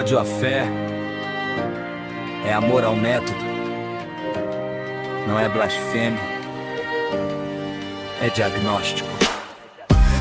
ódio à fé é amor ao método, não é blasfêmia, é diagnóstico.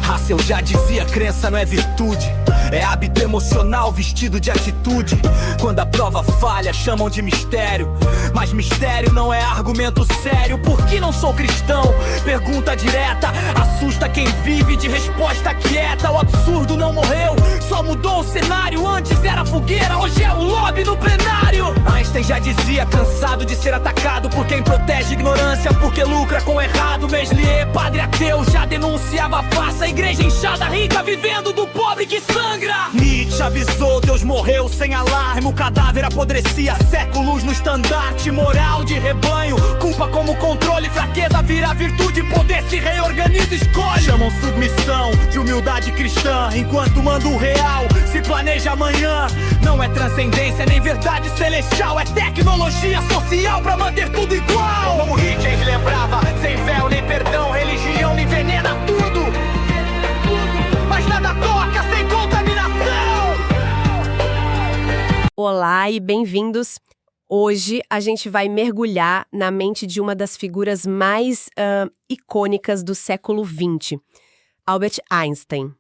Raça, eu já dizia, crença não é virtude, é hábito emocional vestido de atitude. Quando a prova falha, chamam de mistério, mas mistério não é argumento sério. Por que não sou cristão? Pergunta direta, assusta quem vive de resposta quieta. O absurdo não morreu, só mudou o cenário. Antes era fogueira, hoje é o lobby no plenário. Einstein já dizia, cansado de ser atacado por quem protege ignorância, porque lucra com o errado. Meslier, padre ateu, já denunciava a farsa. Igreja inchada, rica, vivendo do pobre que sangra. Nietzsche avisou, Deus morreu sem alarme. O cadáver apodrecia séculos no estandarte moral de rebanho. Culpa como controle, fraqueza vira virtude. Poder se reorganiza, escolhe. Chamam submissão de humildade cristã, enquanto manda o real se planeja amanhã. Não é transcendência nem verdade celestial, é tecnologia social pra manter tudo igual. Como Hitler lembrava, sem véu nem perdão, religião me envenena tudo, mas nada toca sem contaminação. Olá e bem-vindos. Hoje a gente vai mergulhar na mente de uma das figuras mais icônicas do século XX, Albert Einstein.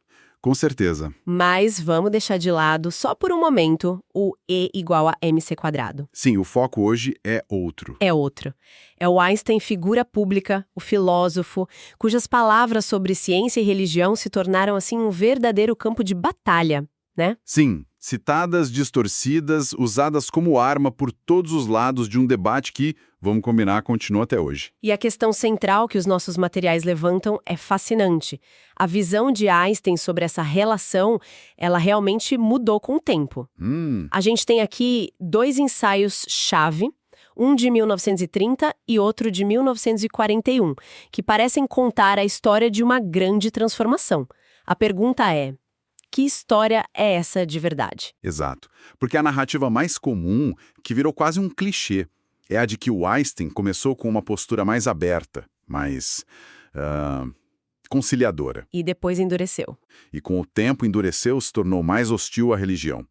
Com certeza. Mas vamos deixar de lado, só por um momento, o E igual a mc². Sim, o foco hoje é outro. É outro. É o Einstein figura pública, o filósofo, cujas palavras sobre ciência e religião se tornaram, assim, um verdadeiro campo de batalha, né? Sim, citadas, distorcidas, usadas como arma por todos os lados de um debate que, vamos combinar, continua até hoje. E a questão central que os nossos materiais levantam é fascinante. A visão de Einstein sobre essa relação, ela realmente mudou com o tempo. A gente tem aqui dois ensaios-chave, um de 1930 e outro de 1941, que parecem contar a história de uma grande transformação. A pergunta é: que história é essa de verdade? Exato. Porque a narrativa mais comum, que virou quase um clichê, é a de que o Einstein começou com uma postura mais aberta, mais conciliadora. E depois endureceu. E com o tempo endureceu, se tornou mais hostil à religião.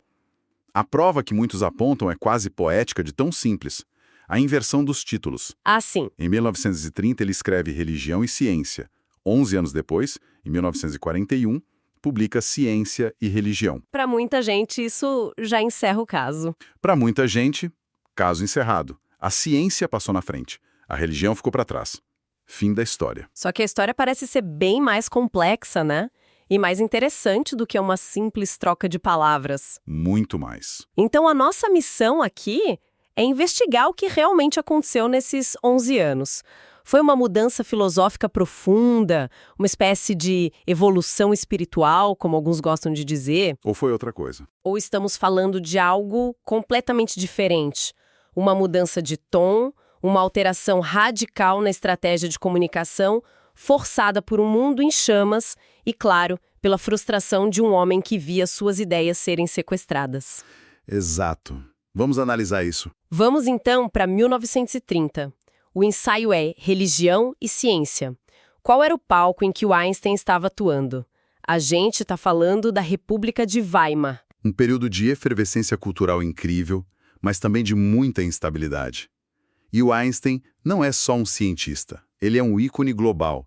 A prova que muitos apontam é quase poética de tão simples: a inversão dos títulos. Ah, sim. Em 1930 ele escreve Religião e Ciência. 11 anos depois, em 1941, publica Ciência e Religião. Para muita gente, isso já encerra o caso. Para muita gente, caso encerrado. A ciência passou na frente, a religião ficou para trás. Fim da história. Só que a história parece ser bem mais complexa, né? E mais interessante do que uma simples troca de palavras. Muito mais. Então a nossa missão aqui é investigar o que realmente aconteceu nesses 11 anos. Foi uma mudança filosófica profunda, uma espécie de evolução espiritual, como alguns gostam de dizer? Ou foi outra coisa? Ou estamos falando de algo completamente diferente? Uma mudança de tom, uma alteração radical na estratégia de comunicação, forçada por um mundo em chamas e, claro, pela frustração de um homem que via suas ideias serem sequestradas. Exato. Vamos analisar isso. Vamos então para 1930. O ensaio é Religião e Ciência. Qual era o palco em que o Einstein estava atuando? A gente está falando da República de Weimar. Um período de efervescência cultural incrível, mas também de muita instabilidade. E o Einstein não é só um cientista, ele é um ícone global.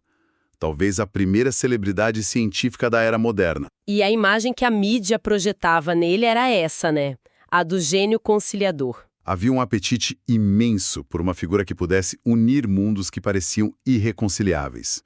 Talvez a primeira celebridade científica da era moderna. E a imagem que a mídia projetava nele era essa, né? A do gênio conciliador. Havia um apetite imenso por uma figura que pudesse unir mundos que pareciam irreconciliáveis.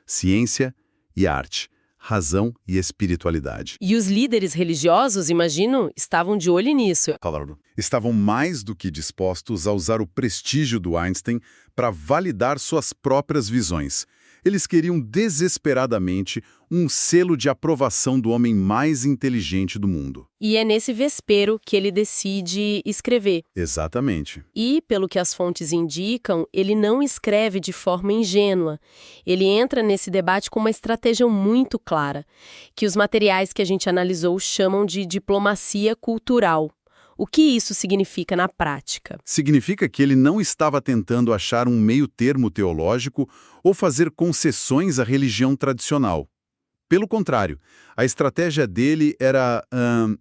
Ciência e arte, razão e espiritualidade. E os líderes religiosos, imagino, estavam de olho nisso. Claro. Estavam mais do que dispostos a usar o prestígio do Einstein para validar suas próprias visões. Eles queriam desesperadamente um selo de aprovação do homem mais inteligente do mundo. E é nesse vespero que ele decide escrever. Exatamente. E, pelo que as fontes indicam, ele não escreve de forma ingênua. Ele entra nesse debate com uma estratégia muito clara, que os materiais que a gente analisou chamam de diplomacia cultural. O que isso significa na prática? Significa que ele não estava tentando achar um meio-termo teológico ou fazer concessões à religião tradicional. Pelo contrário, a estratégia dele era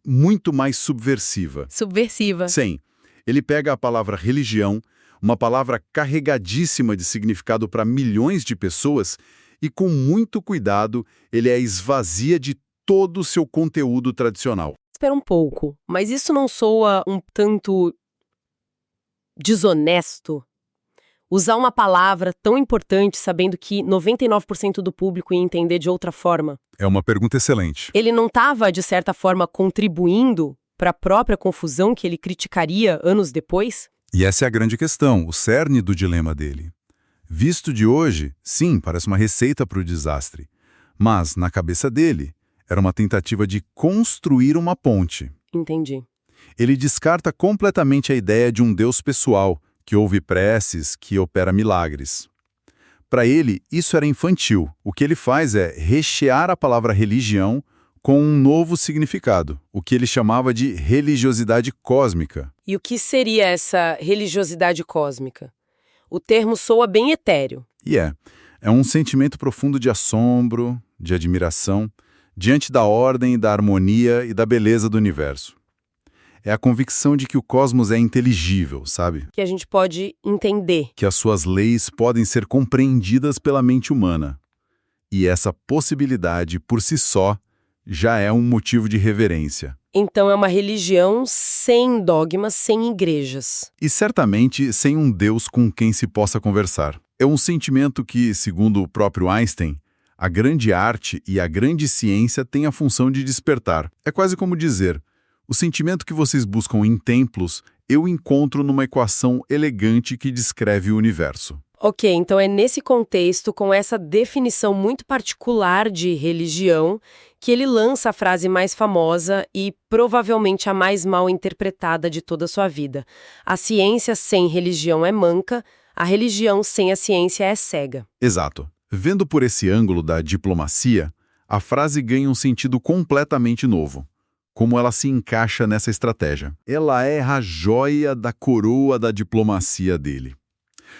muito mais subversiva. Subversiva. Sim, ele pega a palavra religião, uma palavra carregadíssima de significado para milhões de pessoas, e com muito cuidado ele a esvazia de todo o seu conteúdo tradicional. Espera um pouco, mas isso não soa um tanto desonesto? Usar uma palavra tão importante sabendo que 99% do público ia entender de outra forma. É uma pergunta excelente. Ele não estava, de certa forma, contribuindo para a própria confusão que ele criticaria anos depois? E essa é a grande questão, o cerne do dilema dele. Visto de hoje, sim, parece uma receita para o desastre. Mas, na cabeça dele, era uma tentativa de construir uma ponte. Entendi. Ele descarta completamente a ideia de um Deus pessoal, que ouve preces, que opera milagres. Para ele, isso era infantil. O que ele faz é rechear a palavra religião com um novo significado, o que ele chamava de religiosidade cósmica. E o que seria essa religiosidade cósmica? O termo soa bem etéreo. E é um sentimento profundo de assombro, de admiração, diante da ordem, da harmonia e da beleza do universo. É a convicção de que o cosmos é inteligível, sabe? Que a gente pode entender. Que as suas leis podem ser compreendidas pela mente humana. E essa possibilidade, por si só, já é um motivo de reverência. Então é uma religião sem dogmas, sem igrejas. E certamente sem um Deus com quem se possa conversar. É um sentimento que, segundo o próprio Einstein, a grande arte e a grande ciência têm a função de despertar. É quase como dizer: o sentimento que vocês buscam em templos, eu encontro numa equação elegante que descreve o universo. Ok, então é nesse contexto, com essa definição muito particular de religião, que ele lança a frase mais famosa e provavelmente a mais mal interpretada de toda a sua vida. A ciência sem religião é manca, a religião sem a ciência é cega. Exato. Vendo por esse ângulo da diplomacia, a frase ganha um sentido completamente novo. Como ela se encaixa nessa estratégia. Ela é a joia da coroa da diplomacia dele.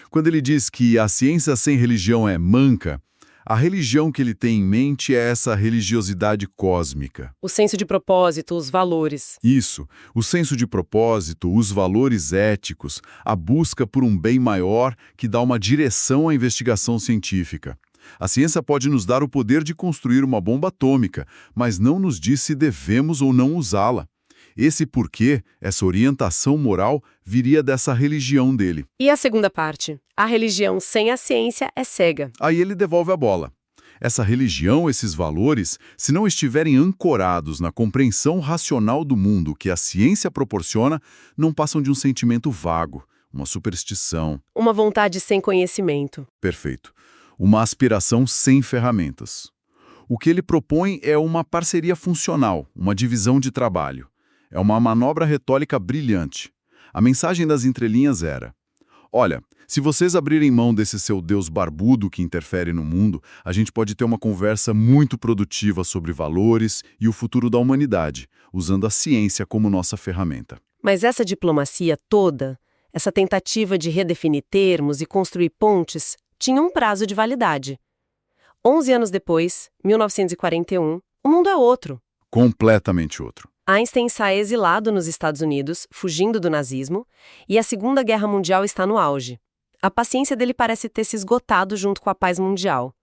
Quando ele diz que a ciência sem religião é manca, a religião que ele tem em mente é essa religiosidade cósmica. O senso de propósito, os valores. Isso, o senso de propósito, os valores éticos, a busca por um bem maior que dá uma direção à investigação científica. A ciência pode nos dar o poder de construir uma bomba atômica, mas não nos diz se devemos ou não usá-la. Esse porquê, essa orientação moral, viria dessa religião dele. E a segunda parte? A religião sem a ciência é cega. Aí ele devolve a bola. Essa religião, esses valores, se não estiverem ancorados na compreensão racional do mundo que a ciência proporciona, não passam de um sentimento vago, uma superstição. Uma vontade sem conhecimento. Perfeito. Uma aspiração sem ferramentas. O que ele propõe é uma parceria funcional, uma divisão de trabalho. É uma manobra retórica brilhante. A mensagem das entrelinhas era: olha, se vocês abrirem mão desse seu Deus barbudo que interfere no mundo, a gente pode ter uma conversa muito produtiva sobre valores e o futuro da humanidade, usando a ciência como nossa ferramenta. Mas essa diplomacia toda, essa tentativa de redefinir termos e construir pontes, tinha um prazo de validade. 11 anos depois, 1941, o mundo é outro. Completamente outro. Einstein sai exilado nos Estados Unidos, fugindo do nazismo, e a Segunda Guerra Mundial está no auge. A paciência dele parece ter se esgotado junto com a paz mundial.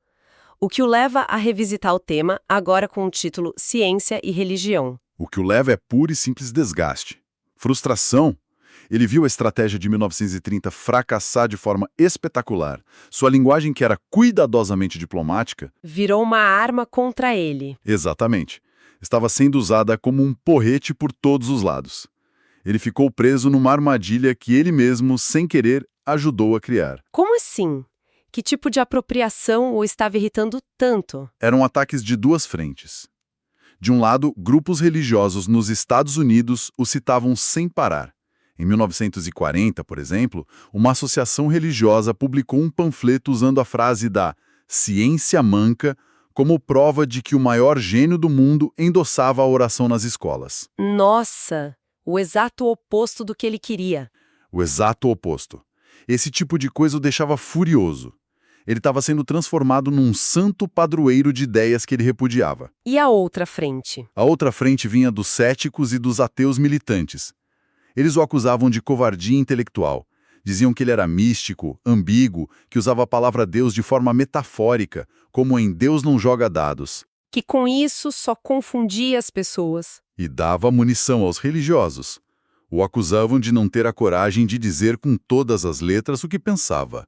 O que o leva a revisitar o tema, agora com o título Ciência e Religião. O que o leva é puro e simples desgaste. Frustração. Ele viu a estratégia de 1930 fracassar de forma espetacular. Sua linguagem, que era cuidadosamente diplomática, virou uma arma contra ele. Exatamente. Estava sendo usada como um porrete por todos os lados. Ele ficou preso numa armadilha que ele mesmo, sem querer, ajudou a criar. Como assim? Que tipo de apropriação o estava irritando tanto? Eram ataques de duas frentes. De um lado, grupos religiosos nos Estados Unidos o citavam sem parar. Em 1940, por exemplo, uma associação religiosa publicou um panfleto usando a frase da ciência manca como prova de que o maior gênio do mundo endossava a oração nas escolas. Nossa, o exato oposto do que ele queria. O exato oposto. Esse tipo de coisa o deixava furioso. Ele estava sendo transformado num santo padroeiro de ideias que ele repudiava. E a outra frente? A outra frente vinha dos céticos e dos ateus militantes. Eles o acusavam de covardia intelectual. Diziam que ele era místico, ambíguo, que usava a palavra Deus de forma metafórica, como em Deus não joga dados. Que com isso só confundia as pessoas. E dava munição aos religiosos. O acusavam de não ter a coragem de dizer com todas as letras o que pensava.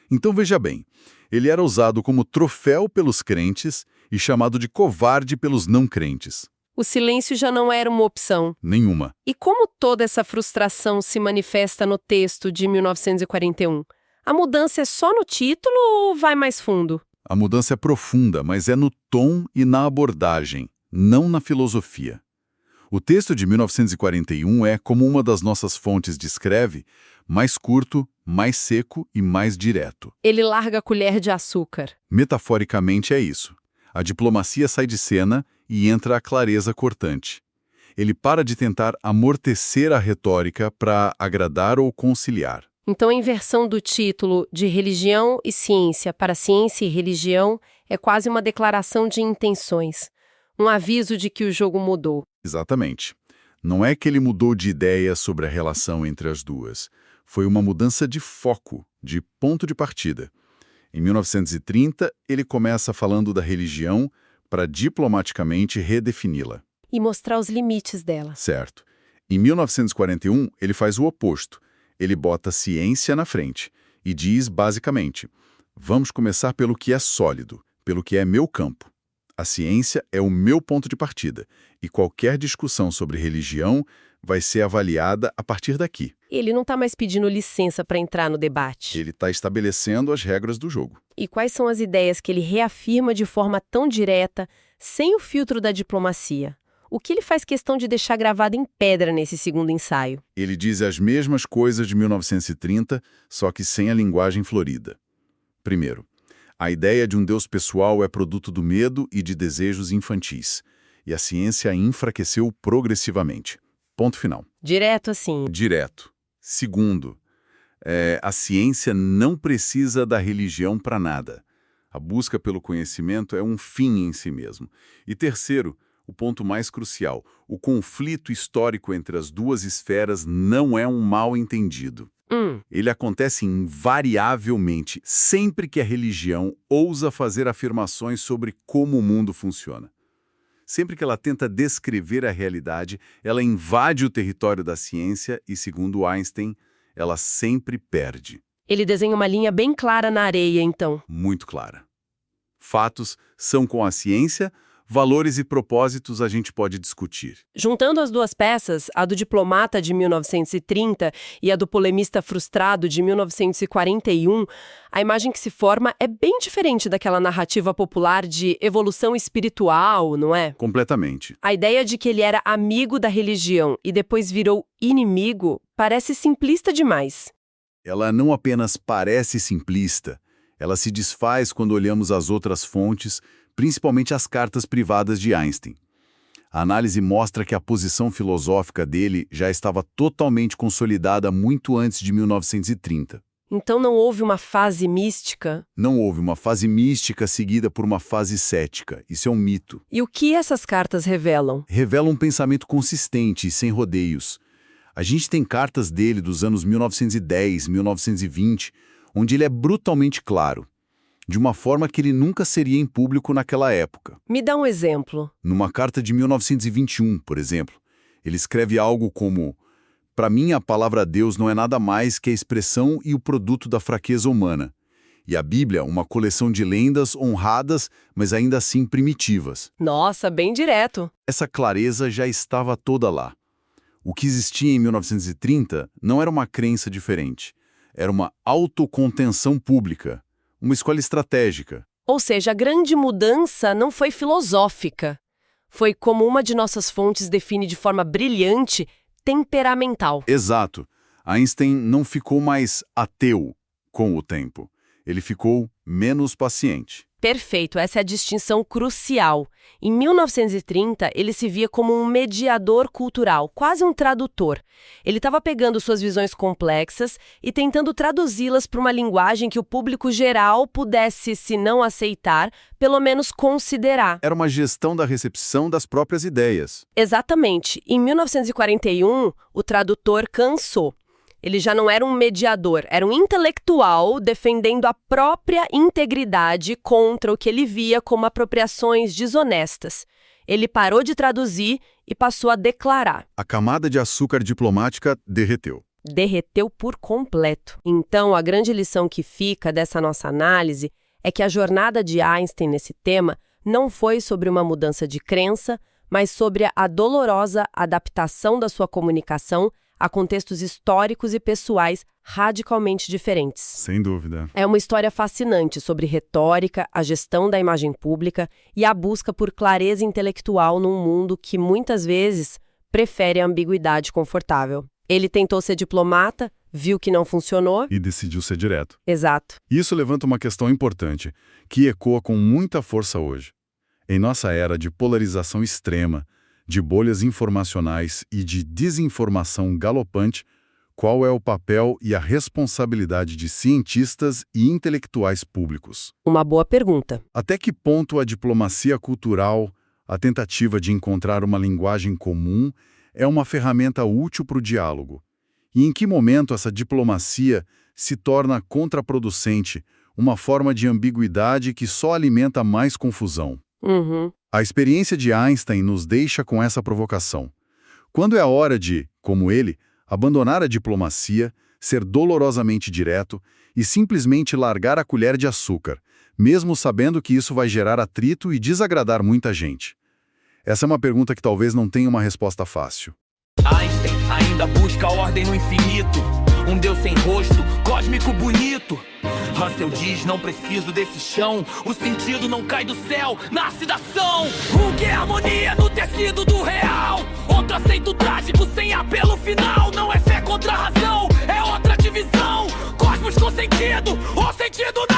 Então veja bem, ele era usado como troféu pelos crentes e chamado de covarde pelos não crentes. O silêncio já não era uma opção. Nenhuma. E como toda essa frustração se manifesta no texto de 1941? A mudança é só no título ou vai mais fundo? A mudança é profunda, mas é no tom e na abordagem, não na filosofia. O texto de 1941 é, como uma das nossas fontes descreve, mais curto, mais seco e mais direto. Ele larga a colher de açúcar. Metaforicamente é isso. A diplomacia sai de cena e entra a clareza cortante. Ele para de tentar amortecer a retórica para agradar ou conciliar. Então a inversão do título de religião e ciência para ciência e religião é quase uma declaração de intenções. Um aviso de que o jogo mudou. Exatamente. Não é que ele mudou de ideia sobre a relação entre as duas. Foi uma mudança de foco, de ponto de partida. Em 1930, ele começa falando da religião para diplomaticamente redefini-la. E mostrar os limites dela. Certo. Em 1941, ele faz o oposto. Ele bota a ciência na frente e diz, basicamente, vamos começar pelo que é sólido, pelo que é meu campo. A ciência é o meu ponto de partida, e qualquer discussão sobre religião vai ser avaliada a partir daqui. Ele não está mais pedindo licença para entrar no debate. Ele está estabelecendo as regras do jogo. E quais são as ideias que ele reafirma de forma tão direta, sem o filtro da diplomacia? O que ele faz questão de deixar gravado em pedra nesse segundo ensaio? Ele diz as mesmas coisas de 1930, só que sem a linguagem florida. Primeiro, a ideia de um Deus pessoal é produto do medo e de desejos infantis, e a ciência a enfraqueceu progressivamente. Ponto final. Direto assim. Direto. Segundo, a ciência não precisa da religião para nada. A busca pelo conhecimento é um fim em si mesmo. E terceiro, o ponto mais crucial, o conflito histórico entre as duas esferas não é um mal-entendido. Ele acontece invariavelmente, sempre que a religião ousa fazer afirmações sobre como o mundo funciona. Sempre que ela tenta descrever a realidade, ela invade o território da ciência e, segundo Einstein, ela sempre perde. Ele desenha uma linha bem clara na areia, então. Muito clara. Fatos são com a ciência, valores e propósitos a gente pode discutir. Juntando as duas peças, a do diplomata de 1930 e a do polemista frustrado de 1941, a imagem que se forma é bem diferente daquela narrativa popular de evolução espiritual, não é? Completamente. A ideia de que ele era amigo da religião e depois virou inimigo parece simplista demais. Ela não apenas parece simplista, ela se desfaz quando olhamos as outras fontes, principalmente as cartas privadas de Einstein. A análise mostra que a posição filosófica dele já estava totalmente consolidada muito antes de 1930. Então não houve uma fase mística? Não houve uma fase mística seguida por uma fase cética. Isso é um mito. E o que essas cartas revelam? Revela um pensamento consistente e sem rodeios. A gente tem cartas dele dos anos 1910, 1920, onde ele é brutalmente claro, de uma forma que ele nunca seria em público naquela época. Me dá um exemplo. Numa carta de 1921, por exemplo, ele escreve algo como: para mim, a palavra Deus não é nada mais que a expressão e o produto da fraqueza humana. E a Bíblia, uma coleção de lendas honradas, mas ainda assim primitivas. Nossa, bem direto. Essa clareza já estava toda lá. O que existia em 1930 não era uma crença diferente. Era uma autocontenção pública, uma escolha estratégica. Ou seja, a grande mudança não foi filosófica. Foi, como uma de nossas fontes define de forma brilhante, temperamental. Exato. Einstein não ficou mais ateu com o tempo. ele ficou menos paciente. Perfeito, essa é a distinção crucial. Em 1930, ele se via como um mediador cultural, quase um tradutor. Ele estava pegando suas visões complexas e tentando traduzi-las para uma linguagem que o público geral pudesse, se não aceitar, pelo menos considerar. Era uma gestão da recepção das próprias ideias. Exatamente. Em 1941, o tradutor cansou. Ele já não era um mediador, era um intelectual defendendo a própria integridade contra o que ele via como apropriações desonestas. Ele parou de traduzir e passou a declarar. A camada de açúcar diplomática derreteu. Derreteu por completo. Então, a grande lição que fica dessa nossa análise é que a jornada de Einstein nesse tema não foi sobre uma mudança de crença, mas sobre a dolorosa adaptação da sua comunicação a contextos históricos e pessoais radicalmente diferentes. Sem dúvida. É uma história fascinante sobre retórica, a gestão da imagem pública e a busca por clareza intelectual num mundo que muitas vezes prefere a ambiguidade confortável. Ele tentou ser diplomata, viu que não funcionou E decidiu ser direto. Exato. Isso levanta uma questão importante, que ecoa com muita força hoje. Em nossa era de polarização extrema, de bolhas informacionais e de desinformação galopante, qual é o papel e a responsabilidade de cientistas e intelectuais públicos? Uma boa pergunta. Até que ponto a diplomacia cultural, a tentativa de encontrar uma linguagem comum, é uma ferramenta útil para o diálogo? E em que momento essa diplomacia se torna contraproducente, uma forma de ambiguidade que só alimenta mais confusão? A experiência de Einstein nos deixa com essa provocação. Quando é a hora de, como ele, abandonar a diplomacia, ser dolorosamente direto e simplesmente largar a colher de açúcar, mesmo sabendo que isso vai gerar atrito e desagradar muita gente? Essa é uma pergunta que talvez não tenha uma resposta fácil. Einstein ainda busca ordem no infinito, um deus sem rosto, cósmico bonito. Russell diz, não preciso desse chão, o sentido não cai do céu, nasce da ação. Um que é harmonia no tecido do real, outro aceita o trágico sem apelo final. Não é fé contra a razão, é outra divisão, cosmos com sentido, ou sentido não.